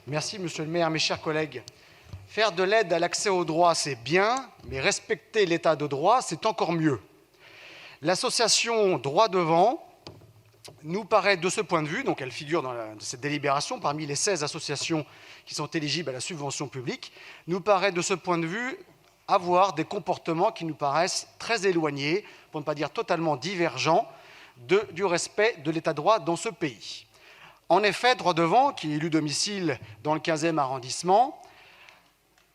Merci, monsieur le maire, mes chers collègues. Faire de l'aide à l'accès au droit, c'est bien, mais respecter l'état de droit, c'est encore mieux. L'association Droit Devant nous paraît, de ce point de vue, donc elle figure dans cette délibération parmi les 16 associations qui sont éligibles à la subvention publique, nous paraît, de ce point de vue, avoir des comportements qui nous paraissent très éloignés, pour ne pas dire totalement divergents, du respect de l'état de droit dans ce pays. En effet, Droit Devant, qui est élu domicile dans le 15e arrondissement,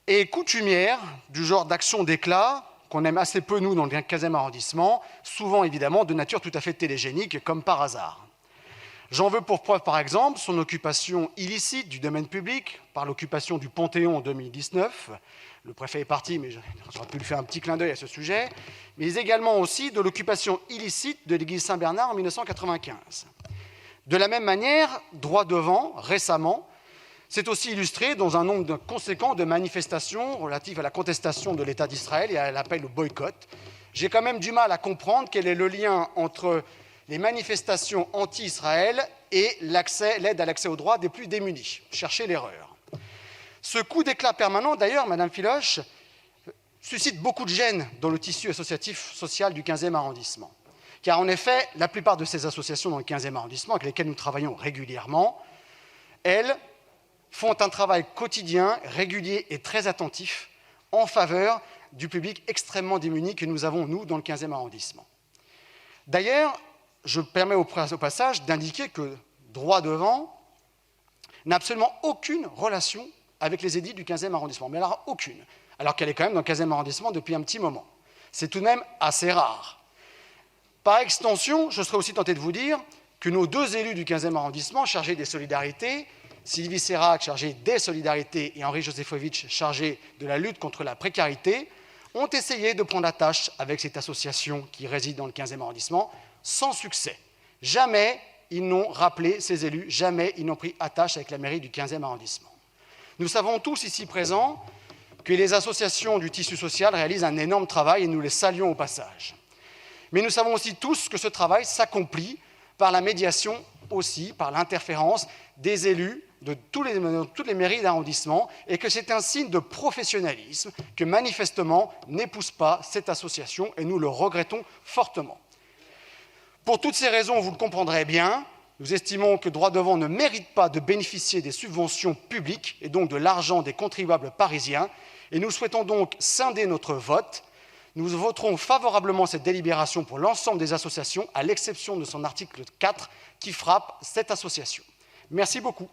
est coutumière du genre d'action d'éclat qu'on aime assez peu, nous, dans le 15e arrondissement, souvent, évidemment, de nature tout à fait télégénique, comme par hasard. J'en veux pour preuve, par exemple, son occupation illicite du domaine public par l'occupation du Panthéon en 2019. Le préfet est parti, mais j'aurais pu lui faire un petit clin d'œil à ce sujet. Mais également aussi de l'occupation illicite de l'église Saint-Bernard en 1995. De la même manière, Droit Devant, récemment, s'est aussi illustré dans un nombre conséquent de manifestations relatives à la contestation de l'État d'Israël et à l'appel au boycott. J'ai quand même du mal à comprendre quel est le lien entre les manifestations anti-Israël et l'aide à l'accès au droit des plus démunis. Cherchez l'erreur. Ce coup d'éclat permanent, d'ailleurs, Madame Filoche, suscite beaucoup de gêne dans le tissu associatif social du 15e arrondissement. Car en effet, la plupart de ces associations dans le 15e arrondissement, avec lesquelles nous travaillons régulièrement, elles font un travail quotidien, régulier et très attentif en faveur du public extrêmement démuni que nous avons, nous, dans le 15e arrondissement. D'ailleurs, je permets au passage d'indiquer que Droit Devant n'a absolument aucune relation avec les édiles du 15e arrondissement, mais alors aucune, alors qu'elle est quand même dans le 15e arrondissement depuis un petit moment. C'est tout de même assez rare. Par extension, je serais aussi tenté de vous dire que nos deux élus du 15e arrondissement chargés des solidarités, Sylvie Serrac, chargée des solidarités, et Henri Josefovitch, chargé de la lutte contre la précarité, ont essayé de prendre attache avec cette association qui réside dans le 15e arrondissement, sans succès. Jamais ils n'ont rappelé ces élus, jamais ils n'ont pris attache avec la mairie du 15e arrondissement. Nous savons tous ici présents que les associations du tissu social réalisent un énorme travail et nous les saluons au passage. Mais nous savons aussi tous que ce travail s'accomplit par la médiation aussi, par l'interférence des élus de toutes les mairies d'arrondissement et que c'est un signe de professionnalisme que manifestement n'épouse pas cette association et nous le regrettons fortement. Pour toutes ces raisons, vous le comprendrez bien, nous estimons que Droit Devant ne mérite pas de bénéficier des subventions publiques et donc de l'argent des contribuables parisiens et nous souhaitons donc scinder notre vote. Nous voterons favorablement cette délibération pour l'ensemble des associations, à l'exception de son article 4 qui frappe cette association. Merci beaucoup.